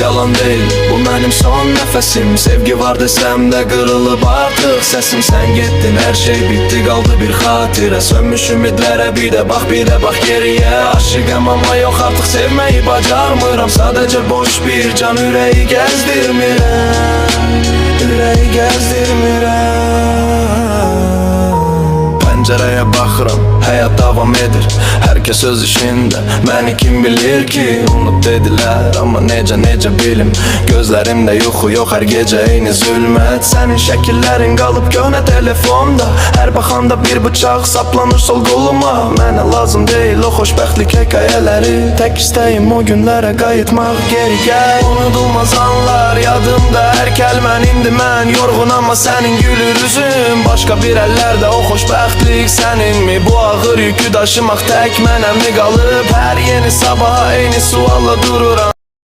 yalan değil, bu benim son nefesim. Sevgi var desem de kırılıp artık sesim. Sen gittin, her şey bitti, kaldı bir hatire. Sönmüş ümitlere bir de bak geriye. Aşıkım ama yok artık, sevmeyi bacarmıram. Sadece boş bir can, yüreği gezdirmirəm, yüreği gezdirmirəm. Pəncərəyə baxıram, həyat davam edir, herkes öz işində. Məni kim bilir ki, unut dedilər, amma necə bilim. Gözlərimdə yuxu yox, hər gecə eyni zülmət. Sənin şəkillərin qalıb köhnə telefonda, hər baxanda bir bıçaq saplanır sol qoluma. Mənə lazım deyil o xoşbəxtlik hekayələri, tək istəyim o günlərə qayıtmaq geri gəl. Unudulmaz anlar yadımda, hər kəlmən indi mən yorğun, amma sənin gülür üzüm. Başqa bir əllərdə o xoşbəxtlik səninmi? Bu ağır yükü daşımaq tək mənə mi qalıb? Hər yeni sabaha eyni sualla dururam.